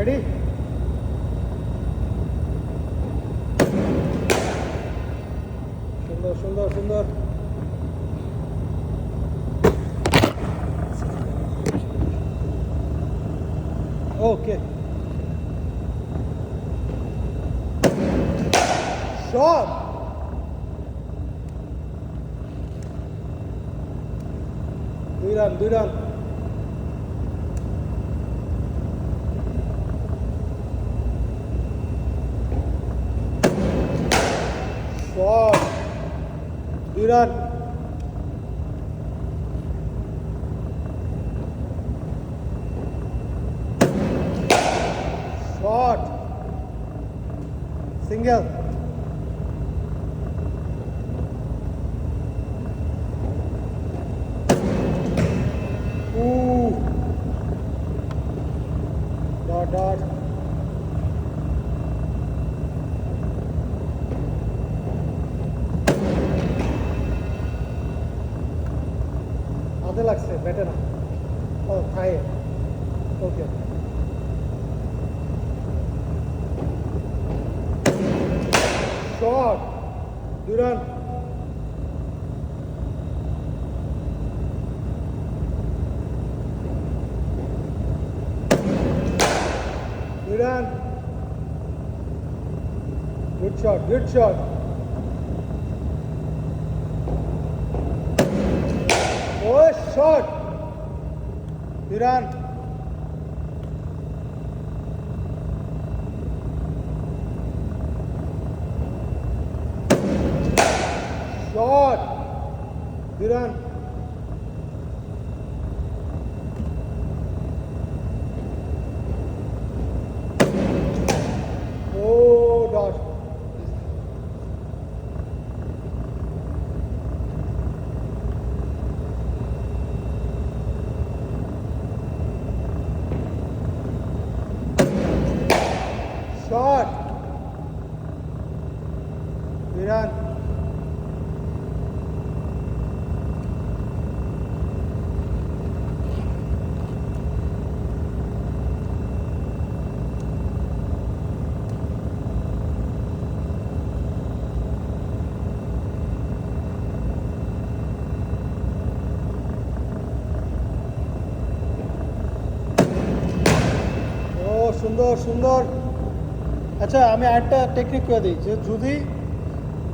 Ready? সুন্দর সুন্দর সুন্দর। Okay, shot. দুই রান, দুই রান। শট, দুই run. Shot, single. Dot dot. হাতে লাগছে, ব্যাটে না। ও থায়ে। ওকে, শট, দুই রান। দুই run. Good shot, good shot. ও শট, দুই রান। শট, দুই রান। ও ডট। শট, দুই রান। ও সুন্দর সুন্দর। আচ্ছা, আমি আরেকটা টেকনিক করে দিই, যে যদি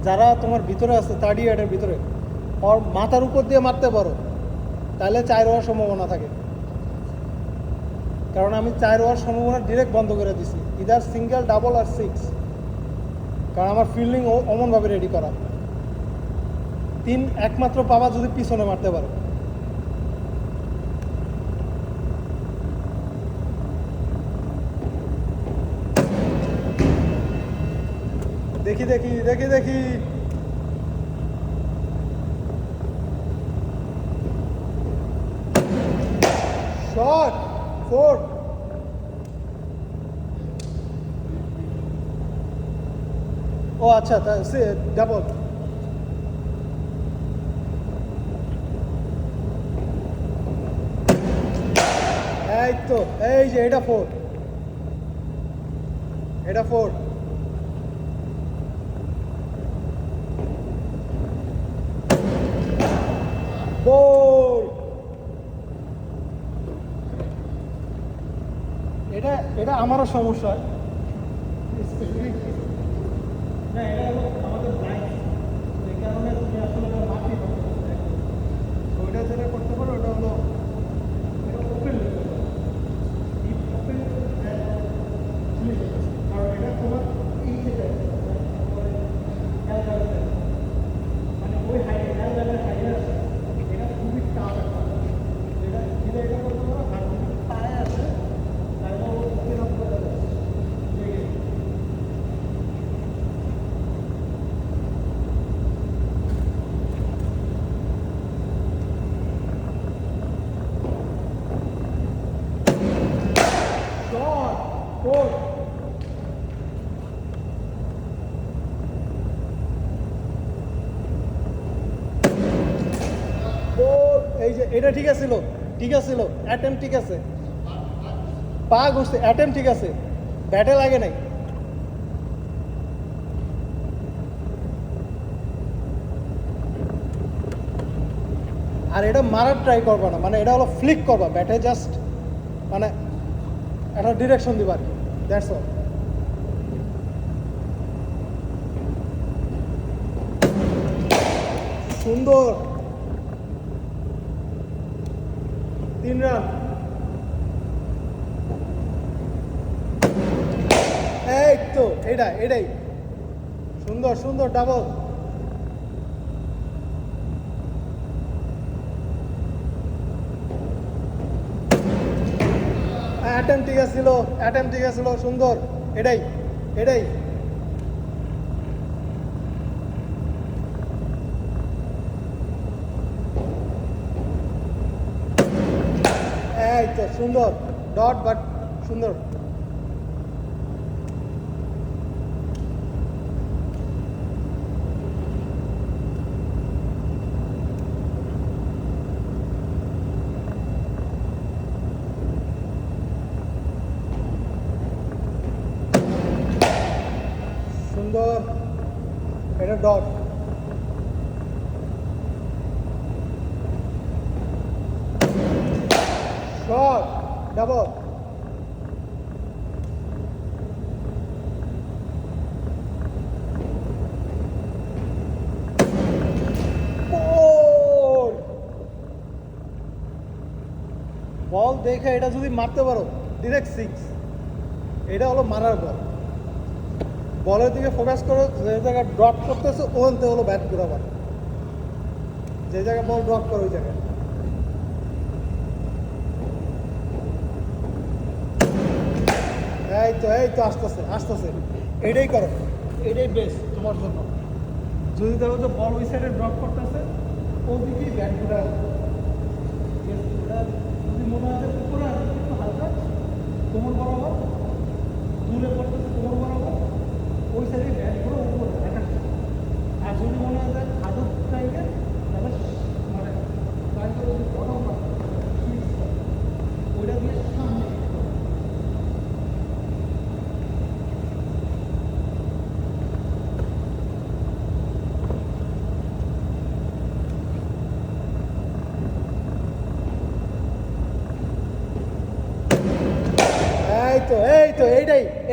যারা তোমার ভিতরে আছে 38-এর ভিতরে, ওর মাথার উপর দিয়ে মারতে পারো, তাহলে 4 হওয়ার সম্ভাবনা থাকে। কারণ আমি 4 হওয়ার সম্ভাবনা ডিরেক্ট বন্ধ করে দিছি, ইদার সিঙ্গেল, ডাবল আর 6। কারণ আমার ফিল্ডিং অমনভাবে রেডি করা। 3 একমাত্র পাবা যদি পিছনে মারতে পারো। দেখি দেখি দেখি দেখি। শট, 4। ও আচ্ছা, ডাবল। এই তো, এই যে এটা 4, এটা 4। বল। এটা এটা আমারও সমস্যা। না, এটা হলো আমাদের ব্লাইন্ড, এই কারণে তুমি আসলে এটা মারতেই পারছো না। ওইটা যেটা করতে পারো ওটা হলো এটা ওপেন, ওপেন, কারণ এটা তোমার এই যেটা মানে ওই হাইটে হাইটে আছে, এটা খুবই টাফ একটা। এটা যেটা এটা করতে পারো, আর যদি পায়ে আছে তাহলে ওপেন আপ করে দেবে। শট, 4। এই যে এটা ঠিক আছিল, ঠিক আছিল, অ্যাটেম্প ঠিক আছে। পা ঘুরছে, অ্যাটেম ঠিক আছে, ব্যাটে লাগে নাই। আর এটা মারার ট্রাই করবা না, মানে এটা হলো ফ্লিক করবা ব্যাটে, জাস্ট মানে একটা ডিরেকশন দিবা আর কি, দ্যাটস অল। সুন্দর, 3 রান। এই তো এটাই সুন্দর সুন্দর ডাবল। অ্যাটেম ঠিক আছিল, সুন্দর, এটাই। এই তো সুন্দর ডট, বাট সুন্দর। সুন্দর, এটা ডট। Shot, double. বল দেখে এটা যদি মারতে পারো ডিরেক্ট 6, এটা হলো মারার বল। বলের দিকে ফোকাস করো, যে জায়গায় ড্রপ করতেছে ওখানতে হলো ব্যাট ঘুরাবার, যে জায়গায় বল ড্রপ করো ওই জায়গায়। এই তো আসতেছে, এটাই করো, এটাই বেস্ট তোমার জন্য। যদি দেখো যে বল ওই সাইডে ড্রপ করতেছে, ওদিকেই ব্যাট ঘুরা। যদি মনে হয় যে উপরে আসবে একটু হালকা কোমর বরাবর, দূরে পড়তেছে কোমর বরাবর, ওই সাইডে ব্যাট ঘুরে উপরে দেখার। আর যদি মনে হয় যে হাতের চাইবে, তাহলে মানে বটম ওইটা দিয়ে সামনে।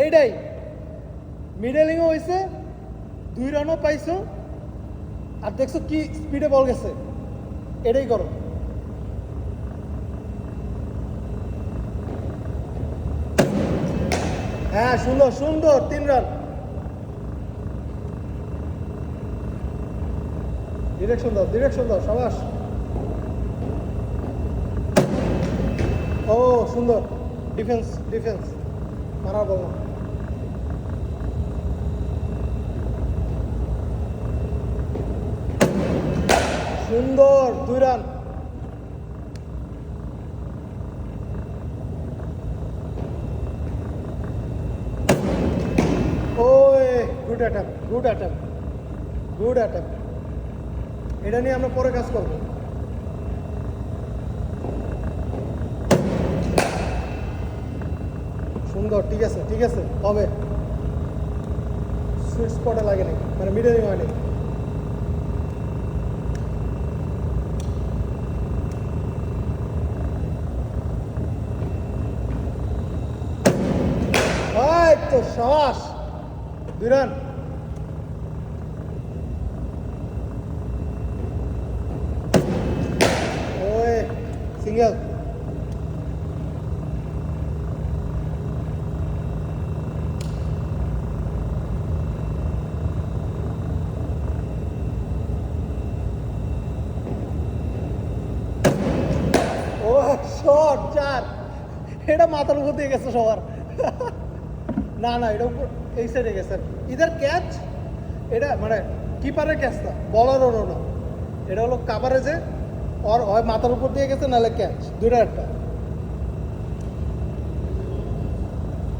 এইটাই মিডলিংও হয়েছে, 2 রানও পাইছো, আর দেখছো কি স্পিডে বল গেছে, এটাই করো। হ্যাঁ সুন্দর 3 রান। ডিরেকশন দাও সাবাস। ও সুন্দর, ডিফেন্স মারা বল। সুন্দর, 2 রান। ওই গুড অ্যাটাক। এটা নিয়ে আমরা পরে কাজ করবো। সুন্দর, ঠিক আছে হবে। সুইট স্পটে লাগেনি, মানে মিডলিং হয়নি। তো সাবাস, 2 রান। ওই সিঙ্গেল। ও শট 4, এটা মাথার উপর দিয়ে গেছে সবার। না এটা উপর এই সাইডে গেছে, ইদার ক্যাচ, এটা মানে কিপারের ক্যাচটা, বলারও না, এটা হলো কাভারেজে, ওর হয় মাথার উপর দিয়ে গেছে, নাহলে ক্যাচ, 2টা একটা।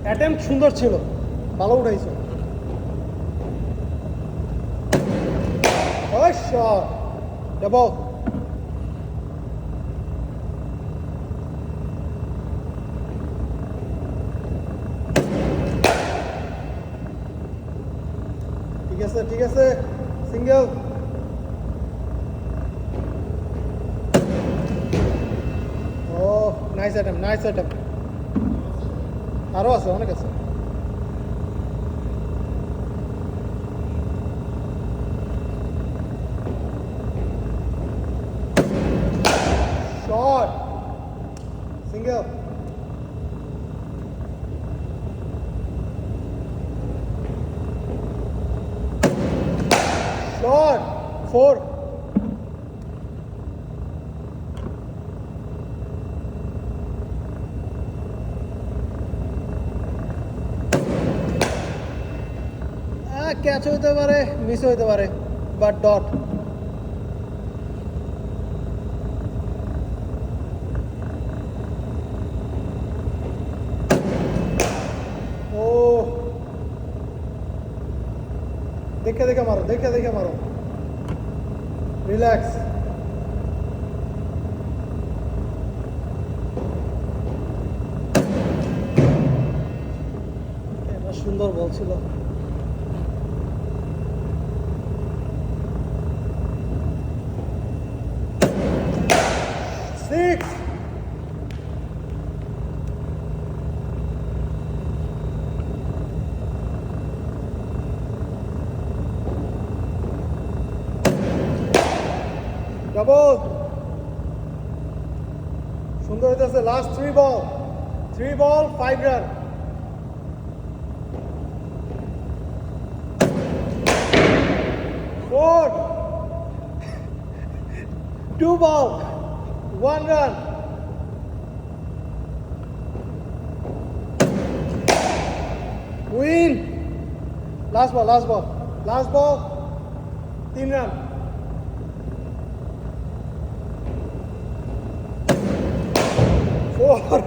অ্যাটেম্প সুন্দর ছিল, ভালো উঠাইছো। ওই শট, ডাবল। ঠিক আছে, সিঙ্গেল। ও নাইস অ্যাটেম্প, নাইস অ্যাটেম্প। আরও আছে, অনেক আছে। Shot, single. শট, 4। ক্যাচ হইতে পারে, মিস হইতে পারে, বাট ডট। ও দেখে দেখে মারো, দেখে দেখে মারো, রিল্যাক্স। এটা সুন্দর বল ছিল। সিক্স। ডাবল। সুন্দর হইতেছে। লাস্ট 3 বল, 3 বল 5 রান। ফোর। 2 বল 1 রান। উইন। লাস্ট বল, লাস্ট বল, লাস্ট বল 3 রান। 4